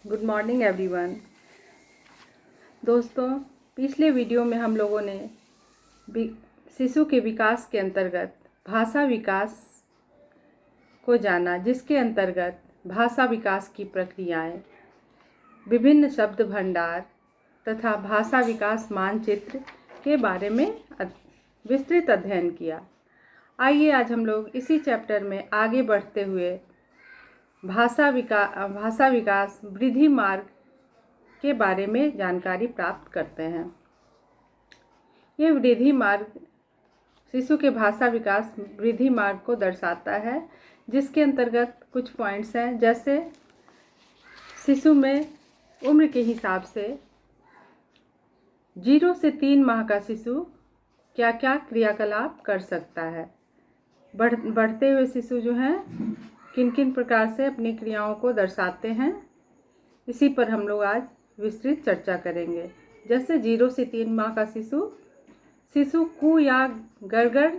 Good morning everyone. दोस्तों, पिछले video में हम लोगों ने शिशु के विकास के अंतर्गत भाषा विकास को जाना, जिसके अंतर्गत भाषा विकास की प्रक्रियाएं, विभिन्न शब्द भंडार तथा भाषा विकास मानचित्र के बारे में विस्तृत अध्ययन किया। आइए आज हम लोग इसी चैप्टर में आगे बढ़ते हुए भाषा विकास वृद्धि मार्ग के बारे में जानकारी प्राप्त करते हैं। ये वृद्धि मार्ग शिशु के भाषा विकास वृद्धि मार्ग को दर्शाता है, जिसके अंतर्गत कुछ पॉइंट्स हैं, जैसे शिशु में उम्र के हिसाब से 0 से 3 माह का शिशु क्या क्या क्रियाकलाप कर सकता है। बढ़ते हुए शिशु जो हैं किन किन प्रकार से अपनी क्रियाओं को दर्शाते हैं, इसी पर हम लोग आज विस्तृत चर्चा करेंगे। जैसे 0 से 3 माह का शिशु कू या गड़गड़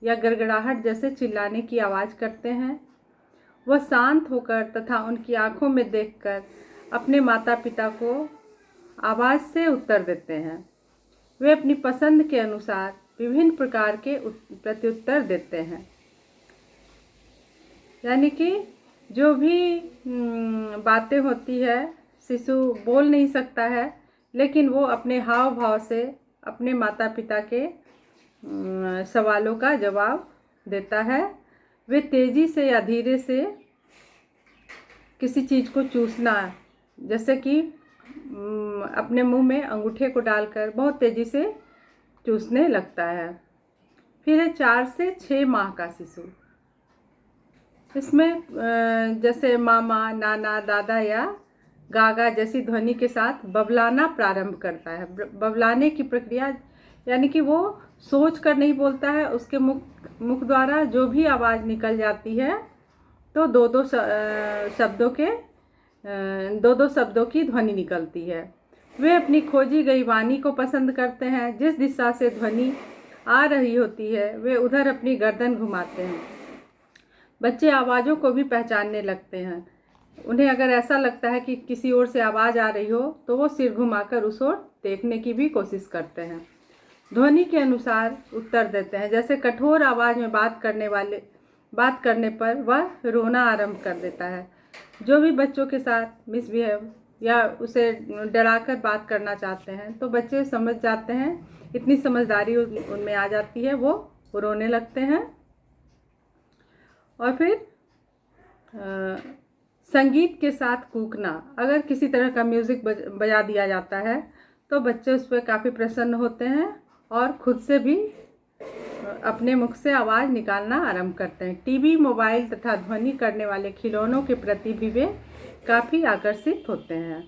या गड़गड़ाहट जैसे चिल्लाने की आवाज़ करते हैं। वह शांत होकर तथा उनकी आंखों में देखकर अपने माता पिता को आवाज़ से उत्तर देते हैं। वे अपनी पसंद के अनुसार विभिन्न प्रकार के प्रत्युत्तर देते हैं, यानी कि जो भी बातें होती है, शिशु बोल नहीं सकता है, लेकिन वो अपने हाव भाव से अपने माता पिता के सवालों का जवाब देता है। वे तेज़ी से या धीरे से किसी चीज़ को चूसना, जैसे कि अपने मुंह में अंगूठे को डालकर बहुत तेज़ी से चूसने लगता है। फिर है 4 से 6 माह का शिशु। इसमें जैसे मामा, नाना, दादा या गागा जैसी ध्वनि के साथ बबलाना प्रारंभ करता है। बबलाने की प्रक्रिया यानी कि वो सोच कर नहीं बोलता है, उसके मुख द्वारा जो भी आवाज़ निकल जाती है तो दो दो शब्दों की ध्वनि निकलती है। वे अपनी खोजी गई वाणी को पसंद करते हैं। जिस दिशा से ध्वनि आ रही होती है वे उधर अपनी गर्दन घुमाते हैं। बच्चे आवाज़ों को भी पहचानने लगते हैं। उन्हें अगर ऐसा लगता है कि किसी ओर से आवाज़ आ रही हो तो वो सिर घुमाकर उस ओर देखने की भी कोशिश करते हैं। ध्वनि के अनुसार उत्तर देते हैं। जैसे कठोर आवाज़ में बात करने पर वह रोना आरंभ कर देता है। जो भी बच्चों के साथ मिसबिहेव या उसे डराकर बात करना चाहते हैं तो बच्चे समझ जाते हैं, इतनी समझदारी उनमें आ जाती है, वो रोने लगते हैं। और फिर संगीत के साथ कूकना। अगर किसी तरह का म्यूज़िक बजा दिया जाता है तो बच्चे उस पर काफ़ी प्रसन्न होते हैं और खुद से भी अपने मुख से आवाज़ निकालना आरंभ करते हैं। टीवी, मोबाइल तथा ध्वनि करने वाले खिलौनों के प्रति भी वे काफ़ी आकर्षित होते हैं।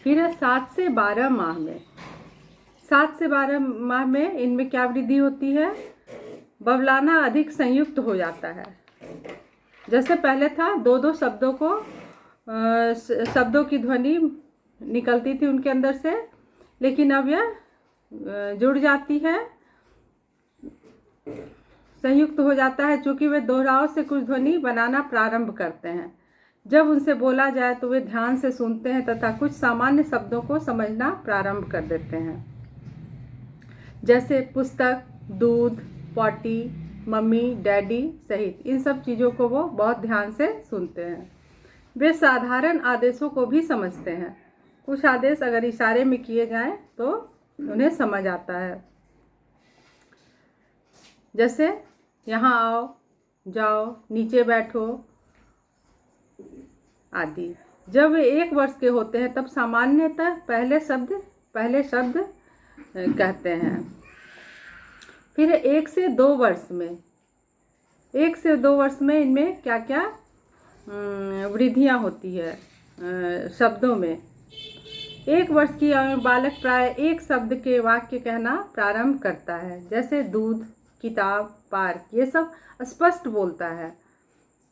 फिर है 7 से 12 माह में। 7 से 12 माह में इनमें क्या वृद्धि होती है? बबलाना अधिक संयुक्त हो जाता है। जैसे पहले था दो शब्दों की ध्वनि निकलती थी उनके अंदर से, लेकिन अब यह जुड़ जाती है, संयुक्त हो जाता है, क्योंकि वे दोहराव से कुछ ध्वनि बनाना प्रारंभ करते हैं। जब उनसे बोला जाए तो वे ध्यान से सुनते हैं तथा कुछ सामान्य शब्दों को समझना प्रारंभ कर देते हैं, जैसे पुस्तक, दूध, पॉटी, मम्मी, डैडी सहित इन सब चीज़ों को वो बहुत ध्यान से सुनते हैं। वे साधारण आदेशों को भी समझते हैं। कुछ आदेश अगर इशारे में किए जाएं तो उन्हें समझ आता है, जैसे यहाँ आओ, जाओ, नीचे बैठो आदि। जब वे 1 वर्ष के होते हैं तब सामान्यतः पहले शब्द कहते हैं। फिर 1 से 2 वर्ष में। 1 से 2 वर्ष में इनमें क्या क्या वृद्धियाँ होती है शब्दों में। 1 वर्ष की आयु में बालक प्राय एक शब्द के वाक्य कहना प्रारंभ करता है, जैसे दूध, किताब, पार्क, ये सब स्पष्ट बोलता है।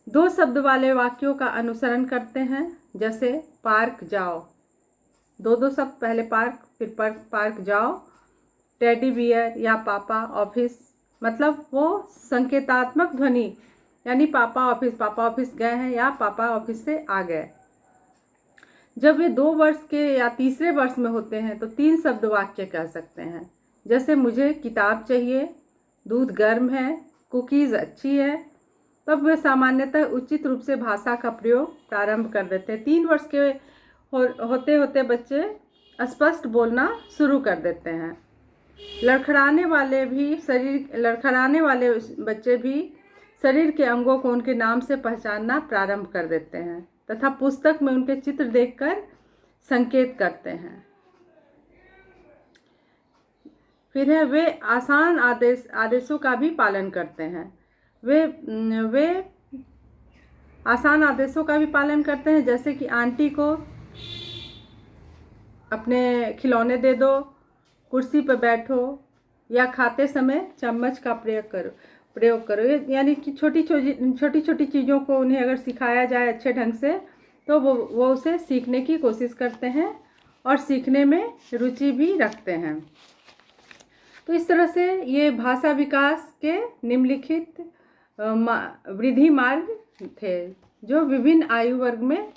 2 शब्द वाले वाक्यों का अनुसरण करते हैं, जैसे पार्क जाओ। 2 शब्द, पहले पार्क फिर पार्क जाओ। टेडी बियर या पापा ऑफिस, मतलब वो संकेतात्मक ध्वनि, यानी पापा ऑफिस गए हैं या पापा ऑफिस से आ गए। जब वे 2 वर्ष के या तीसरे वर्ष में होते हैं तो 3 शब्द वाक्य कह सकते हैं, जैसे मुझे किताब चाहिए, दूध गर्म है, कुकीज़ अच्छी है। तब वे सामान्यतः उचित रूप से भाषा का प्रयोग प्रारंभ कर देते हैं। 3 वर्ष के होते होते बच्चे स्पष्ट बोलना शुरू कर देते हैं। लड़खड़ाने वाले बच्चे भी शरीर के अंगों को उनके नाम से पहचानना प्रारंभ कर देते हैं तथा पुस्तक में उनके चित्र देखकर संकेत करते हैं। फिर है वे आसान आदेशों का भी पालन करते हैं। वे आसान आदेशों का भी पालन करते हैं, जैसे कि आंटी को अपने खिलौने दे दो, कुर्सी पर बैठो या खाते समय चम्मच का प्रयोग करो। यानी कि छोटी छोटी चीज़ों को उन्हें अगर सिखाया जाए अच्छे ढंग से तो वो उसे सीखने की कोशिश करते हैं और सीखने में रुचि भी रखते हैं। तो इस तरह से ये भाषा विकास के निम्नलिखित वृद्धि मार्ग थे जो विभिन्न आयु वर्ग में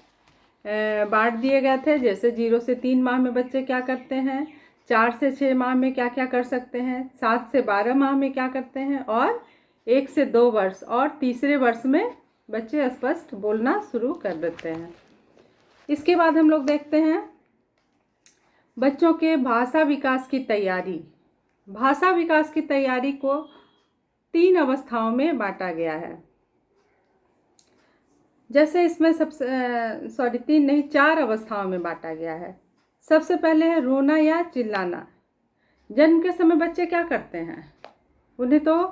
बांट दिए गए थे। जैसे 0 से 3 माह में बच्चे क्या करते हैं, 4 से 6 माह में क्या क्या कर सकते हैं, 7 से 12 माह में क्या करते हैं, और 1 से 2 वर्ष और तीसरे वर्ष में बच्चे स्पष्ट बोलना शुरू कर देते हैं। इसके बाद हम लोग देखते हैं बच्चों के भाषा विकास की तैयारी। भाषा विकास की तैयारी को 3 अवस्थाओं में बांटा गया है। जैसे इसमें 4 अवस्थाओं में बांटा गया है। सबसे पहले है रोना या चिल्लाना। जन्म के समय बच्चे क्या करते हैं, उन्हें तो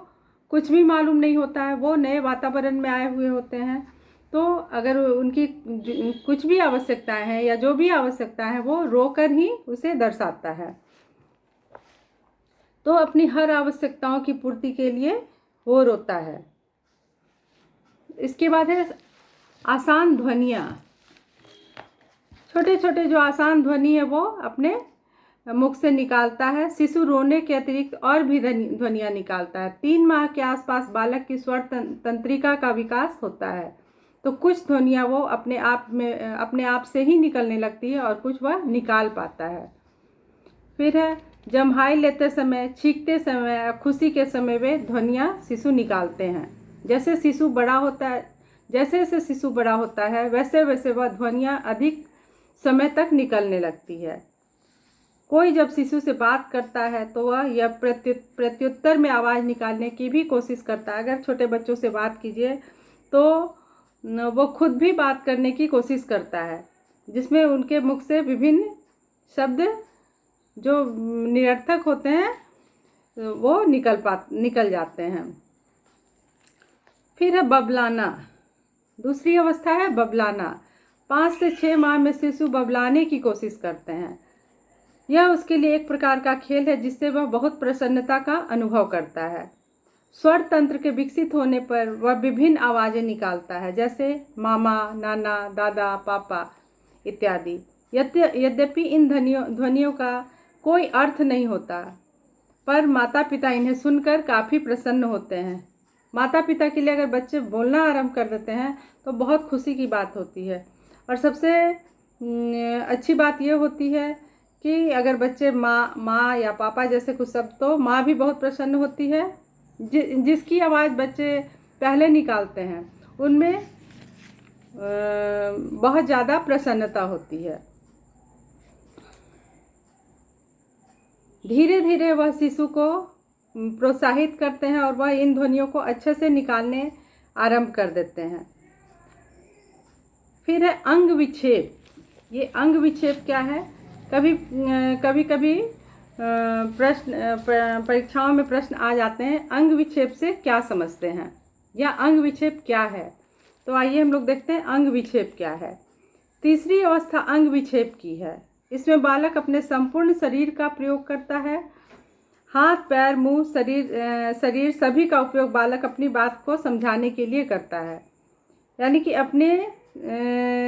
कुछ भी मालूम नहीं होता है, वो नए वातावरण में आए हुए होते हैं। तो अगर उनकी कुछ भी आवश्यकताएं हैं या जो भी आवश्यकता है वो रोकर ही उसे दर्शाता है। तो अपनी हर आवश्यकताओं की पूर्ति के लिए वो रोता है। इसके बाद है आसान ध्वनियाँ। छोटे छोटे जो आसान ध्वनि है वो अपने मुख से निकालता है। शिशु रोने के अतिरिक्त और भी ध्वनियाँ निकालता है। 3 माह के आसपास बालक की स्वर तंत्रिका का विकास होता है, तो कुछ ध्वनियाँ वो अपने आप से ही निकलने लगती है और कुछ वह निकाल पाता है। फिर है जम्हाई लेते समय, छींकते समय, खुशी के समय वे ध्वनियाँ शिशु निकालते हैं। जैसे जैसे शिशु बड़ा होता है वैसे वैसे वह ध्वनियाँ अधिक समय तक निकलने लगती है। कोई जब शिशु से बात करता है तो वह यह प्रत्युत्तर में आवाज़ निकालने की भी कोशिश करता है। अगर छोटे बच्चों से बात कीजिए तो वो खुद भी बात करने की कोशिश करता है, जिसमें उनके मुख से विभिन्न शब्द जो निरर्थक होते हैं वो निकल जाते हैं। फिर है बबलाना। दूसरी अवस्था है बबलाना। 5 से 6 माह में शिशु बबलाने की कोशिश करते हैं। यह उसके लिए एक प्रकार का खेल है जिससे वह बहुत प्रसन्नता का अनुभव करता है। स्वर तंत्र के विकसित होने पर वह विभिन्न आवाज़ें निकालता है, जैसे मामा, नाना, दादा, पापा इत्यादि। यद्यपि इन ध्वनियों का कोई अर्थ नहीं होता, पर माता पिता इन्हें सुनकर काफ़ी प्रसन्न होते हैं। माता पिता के लिए अगर बच्चे बोलना आरंभ कर देते हैं तो बहुत खुशी की बात होती है। और सबसे अच्छी बात यह होती है कि अगर बच्चे माँ या पापा जैसे कुछ शब्द, तो माँ भी बहुत प्रसन्न होती है। जिसकी आवाज़ बच्चे पहले निकालते हैं उनमें बहुत ज़्यादा प्रसन्नता होती है। धीरे धीरे वह शिशु को प्रोत्साहित करते हैं और वह इन ध्वनियों को अच्छे से निकालने आरंभ कर देते हैं। फिर है अंग विक्षेप। ये अंग विक्षेप क्या है? कभी परीक्षाओं में प्रश्न आ जाते हैं, अंग विक्षेप से क्या समझते हैं या अंग विक्षेप क्या है। तो आइए हम लोग देखते हैं अंग विक्षेप क्या है। तीसरी अवस्था अंग विक्षेप की है। इसमें बालक अपने संपूर्ण शरीर का प्रयोग करता है। हाथ, पैर, मुंह, शरीर सभी का उपयोग बालक अपनी बात को समझाने के लिए करता है। यानी कि अपने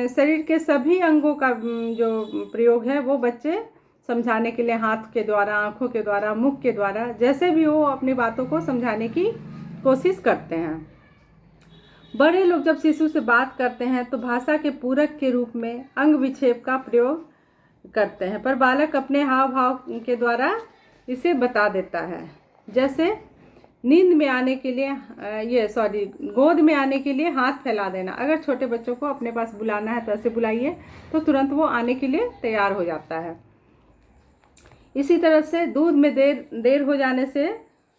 शरीर के सभी अंगों का जो प्रयोग है वो बच्चे समझाने के लिए हाथ के द्वारा, आँखों के द्वारा, मुख के द्वारा, जैसे भी वो अपनी बातों को समझाने की कोशिश करते हैं। बड़े लोग जब शिशु से बात करते हैं तो भाषा के पूरक के रूप में अंग विक्षेप का प्रयोग करते हैं, पर बालक अपने हाव भाव के द्वारा इसे बता देता है। जैसे नींद में आने के लिए गोद में आने के लिए हाथ फैला देना। अगर छोटे बच्चों को अपने पास बुलाना है तो ऐसे बुलाइए, तो तुरंत वो आने के लिए तैयार हो जाता है। इसी तरह से दूध में देर हो जाने से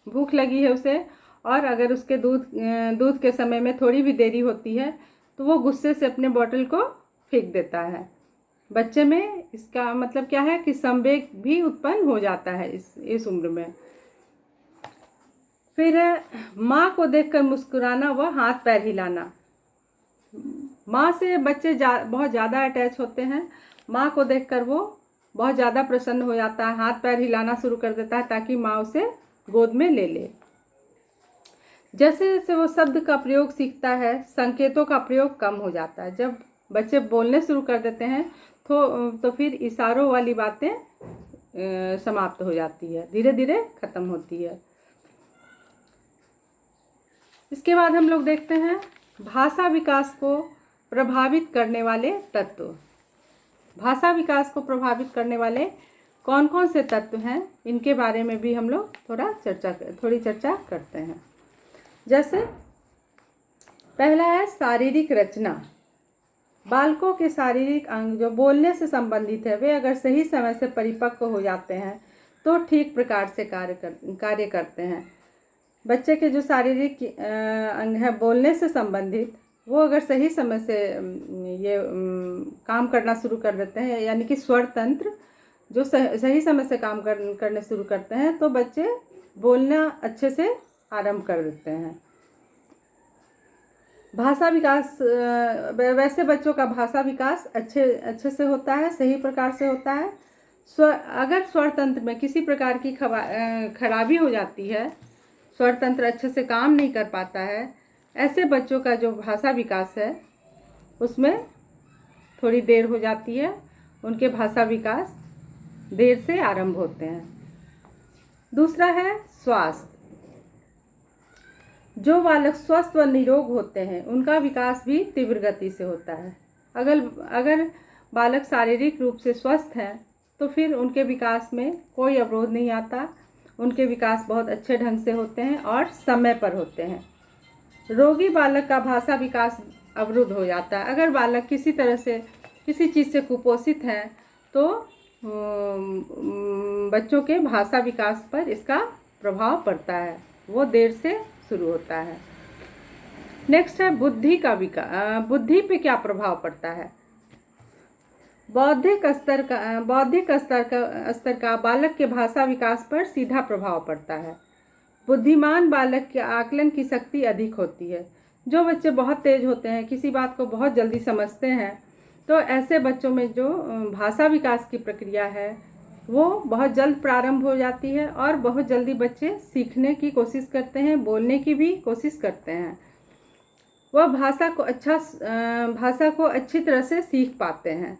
भूख लगी है उसे, और अगर उसके दूध के समय में थोड़ी भी देरी होती है तो वो गुस्से से अपने बोतल को फेंक देता है। बच्चे में इसका मतलब क्या है कि संवेग भी उत्पन्न हो जाता है इस उम्र में। फिर माँ को देखकर मुस्कुराना व हाथ पैर हिलाना। माँ से बच्चे बहुत ज़्यादा अटैच होते हैं। माँ को देखकर वो बहुत ज़्यादा प्रसन्न हो जाता है, हाथ पैर हिलाना शुरू कर देता है ताकि माँ उसे गोद में ले ले। जैसे जैसे वो शब्द का प्रयोग सीखता है, संकेतों का प्रयोग कम हो जाता है। जब बच्चे बोलने शुरू कर देते हैं तो फिर इशारों वाली बातें समाप्त हो जाती है, धीरे धीरे खत्म होती है। इसके बाद हम लोग देखते हैं भाषा विकास को प्रभावित करने वाले तत्व। भाषा विकास को प्रभावित करने वाले कौन कौन से तत्व हैं, इनके बारे में भी हम लोग थोड़ी चर्चा करते हैं। जैसे पहला है शारीरिक रचना। बालकों के शारीरिक अंग जो बोलने से संबंधित है, वे अगर सही समय से परिपक्व हो जाते हैं तो ठीक प्रकार से कार्य करते हैं। बच्चे के जो शारीरिक अंग है बोलने से संबंधित, वो अगर सही समय से ये काम करना शुरू कर देते हैं, यानी कि स्वर तंत्र जो सही समय से काम करने शुरू करते हैं, तो बच्चे बोलना अच्छे से आरंभ कर देते हैं। भाषा विकास, वैसे बच्चों का भाषा विकास अच्छे से होता है, सही प्रकार से होता है। अगर स्वर तंत्र में किसी प्रकार की खराबी हो जाती है, स्वर तंत्र अच्छे से काम नहीं कर पाता है, ऐसे बच्चों का जो भाषा विकास है उसमें थोड़ी देर हो जाती है। उनके भाषा विकास देर से आरंभ होते हैं। दूसरा है स्वास्थ्य। जो बालक स्वस्थ व निरोग होते हैं उनका विकास भी तीव्र गति से होता है। अगर बालक शारीरिक रूप से स्वस्थ हैं तो फिर उनके विकास में कोई अवरोध नहीं आता। उनके विकास बहुत अच्छे ढंग से होते हैं और समय पर होते हैं। रोगी बालक का भाषा विकास अवरुद्ध हो जाता है। अगर बालक किसी तरह से किसी चीज़ से कुपोषित है तो बच्चों के भाषा विकास पर इसका प्रभाव पड़ता है, वो देर से शुरू होता है। नेक्स्ट है बुद्धि का विकास। बुद्धि पे क्या प्रभाव पड़ता है? बौद्धिक स्तर का बालक के भाषा विकास पर सीधा प्रभाव पड़ता है। बुद्धिमान बालक के आकलन की शक्ति अधिक होती है। जो बच्चे बहुत तेज होते हैं, किसी बात को बहुत जल्दी समझते हैं, तो ऐसे बच्चों में जो भाषा विकास की प्रक्रिया है वो बहुत जल्द प्रारंभ हो जाती है और बहुत जल्दी बच्चे सीखने की कोशिश करते हैं, बोलने की भी कोशिश करते हैं। वह भाषा को अच्छी तरह से सीख पाते हैं।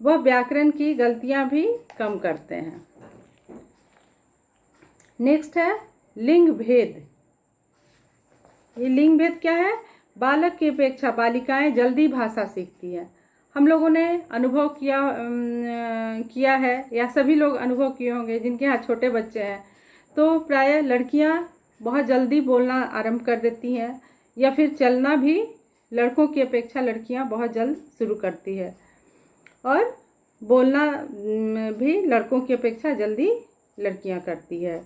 वह व्याकरण की गलतियां भी कम करते हैं। नेक्स्ट है लिंग भेद। ये लिंग भेद क्या है? बालक की अपेक्षा बालिकाएं जल्दी भाषा सीखती हैं। हम लोगों ने अनुभव किया है, या सभी लोग अनुभव किए होंगे जिनके यहाँ छोटे बच्चे हैं, तो प्रायः लड़कियां बहुत जल्दी बोलना आरंभ कर देती हैं, या फिर चलना भी लड़कों की अपेक्षा लड़कियां बहुत जल्द शुरू करती है, और बोलना भी लड़कों की अपेक्षा जल्दी लड़कियां करती है।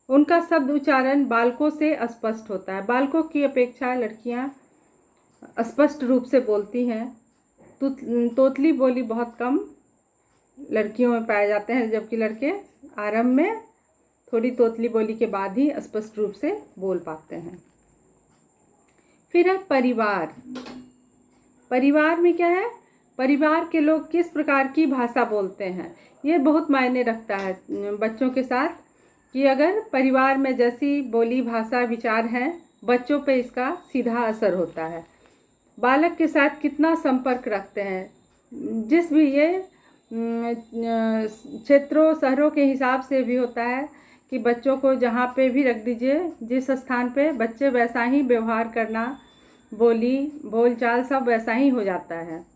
उनका शब्द उच्चारण बालकों से अस्पष्ट होता है। बालकों की अपेक्षा लड़कियां स्पष्ट रूप से बोलती हैं। तोतली बोली बहुत कम लड़कियों में पाए जाते हैं, जबकि लड़के आरंभ में थोड़ी तोतली बोली के बाद ही स्पष्ट रूप से बोल पाते हैं। फिर है परिवार। परिवार में क्या है? परिवार के लोग किस प्रकार की भाषा बोलते हैं, ये बहुत मायने रखता है बच्चों के साथ, कि अगर परिवार में जैसी बोली भाषा विचार हैं, बच्चों पे इसका सीधा असर होता है। बालक के साथ कितना संपर्क रखते हैं, जिस भी ये क्षेत्रों शहरों के हिसाब से भी होता है कि बच्चों को जहाँ पे भी रख दीजिए, जिस स्थान पे, बच्चे वैसा ही व्यवहार करना, बोलचाल सब वैसा ही हो जाता है।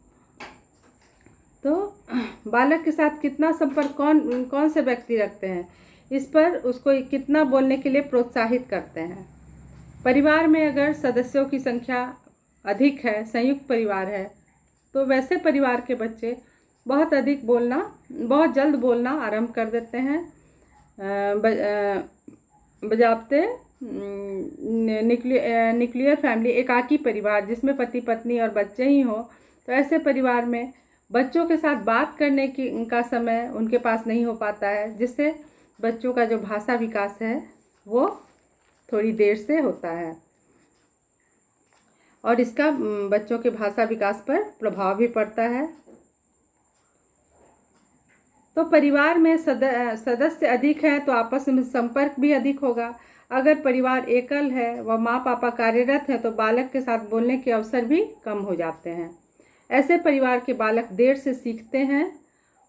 तो बालक के साथ कितना संपर्क कौन कौन से व्यक्ति रखते हैं, इस पर उसको कितना बोलने के लिए प्रोत्साहित करते हैं। परिवार में अगर सदस्यों की संख्या अधिक है, संयुक्त परिवार है, तो वैसे परिवार के बच्चे बहुत जल्द बोलना आरंभ कर देते हैं। बजाते न्यूक्लियर फैमिली, एकाकी परिवार जिसमें पति पत्नी और बच्चे ही हो, तो ऐसे परिवार में बच्चों के साथ बात करने का समय उनके पास नहीं हो पाता है, जिससे बच्चों का जो भाषा विकास है वो थोड़ी देर से होता है और इसका बच्चों के भाषा विकास पर प्रभाव भी पड़ता है। तो परिवार में सदस्य अधिक हैं तो आपस में संपर्क भी अधिक होगा। अगर परिवार एकल है व माँ पापा कार्यरत हैं तो बालक के साथ बोलने के अवसर भी कम हो जाते हैं। ऐसे परिवार के बालक देर से सीखते हैं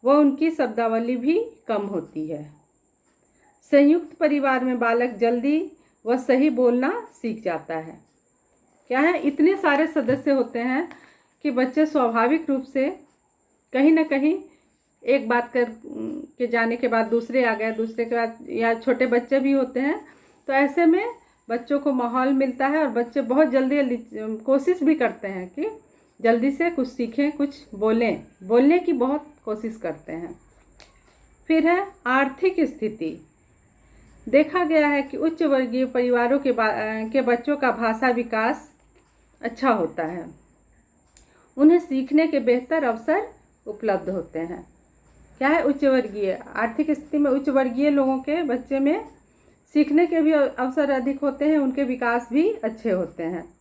व उनकी शब्दावली भी कम होती है। संयुक्त परिवार में बालक जल्दी व सही बोलना सीख जाता है। क्या है, इतने सारे सदस्य होते हैं कि बच्चे स्वाभाविक रूप से कहीं ना कहीं एक बात कर के जाने के बाद दूसरे आ गए, दूसरे के बाद, या छोटे बच्चे भी होते हैं, तो ऐसे में बच्चों को माहौल मिलता है और बच्चे बहुत जल्दी कोशिश भी करते हैं कि जल्दी से कुछ सीखें, कुछ बोलने की बहुत कोशिश करते हैं। फिर है आर्थिक स्थिति। देखा गया है कि उच्च वर्गीय परिवारों के बच्चों का भाषा विकास अच्छा होता है, उन्हें सीखने के बेहतर अवसर उपलब्ध होते हैं। क्या है, उच्च वर्गीय, आर्थिक स्थिति में उच्च वर्गीय लोगों के बच्चे में सीखने के भी अवसर अधिक होते हैं, उनके विकास भी अच्छे होते हैं।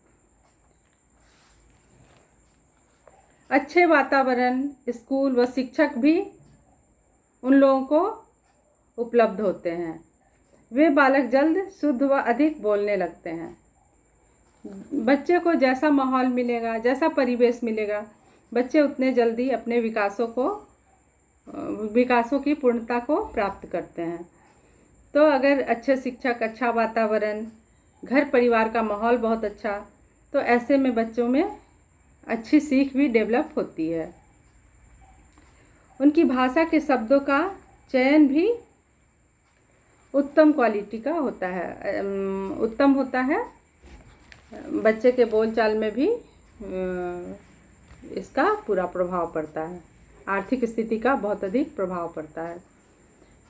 अच्छे वातावरण, स्कूल व शिक्षक भी उन लोगों को उपलब्ध होते हैं। वे बालक जल्द शुद्ध व अधिक बोलने लगते हैं। बच्चे को जैसा माहौल मिलेगा, जैसा परिवेश मिलेगा, बच्चे उतने जल्दी अपने विकासों की पूर्णता को प्राप्त करते हैं। तो अगर अच्छे शिक्षक, अच्छा वातावरण, घर परिवार का माहौल बहुत अच्छा, तो ऐसे में बच्चों में अच्छी सीख भी डेवलप होती है। उनकी भाषा के शब्दों का चयन भी उत्तम क्वालिटी का होता है, उत्तम होता है। बच्चे के बोलचाल में भी इसका पूरा प्रभाव पड़ता है। आर्थिक स्थिति का बहुत अधिक प्रभाव पड़ता है।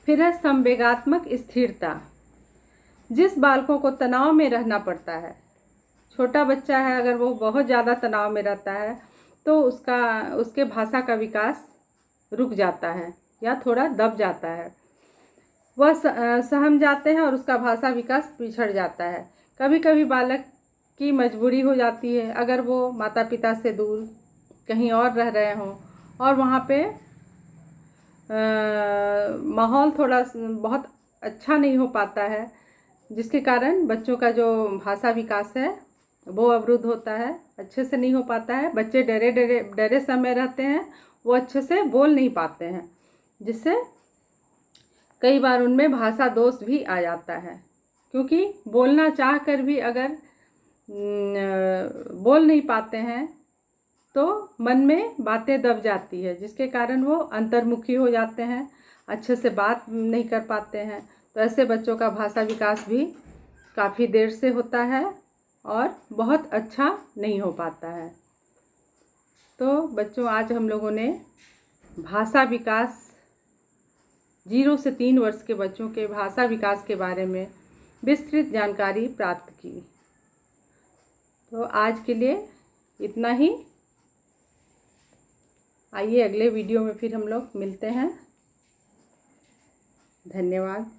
फिर है संवेगात्मक स्थिरता। जिस बालकों को तनाव में रहना पड़ता है, छोटा बच्चा है, अगर वो बहुत ज़्यादा तनाव में रहता है तो उसके भाषा का विकास रुक जाता है या थोड़ा दब जाता है। वह सहम जाते हैं और उसका भाषा विकास पिछड़ जाता है। कभी कभी बालक की मजबूरी हो जाती है, अगर वो माता पिता से दूर कहीं और रह रहे हों और वहाँ पे माहौल थोड़ा बहुत अच्छा नहीं हो पाता है, जिसके कारण बच्चों का जो भाषा विकास है वो अवरुद्ध होता है, अच्छे से नहीं हो पाता है। बच्चे डरे समय रहते हैं, वो अच्छे से बोल नहीं पाते हैं, जिससे कई बार उनमें भाषा दोष भी आ जाता है, क्योंकि बोलना चाह कर भी अगर बोल नहीं पाते हैं तो मन में बातें दब जाती है, जिसके कारण वो अंतर्मुखी हो जाते हैं, अच्छे से बात नहीं कर पाते हैं। तो ऐसे बच्चों का भाषा विकास भी काफ़ी देर से होता है और बहुत अच्छा नहीं हो पाता है। तो बच्चों, आज हम लोगों ने भाषा विकास 0 से 3 वर्ष के बच्चों के भाषा विकास के बारे में विस्तृत जानकारी प्राप्त की। तो आज के लिए इतना ही। आइए अगले वीडियो में फिर हम लोग मिलते हैं। धन्यवाद।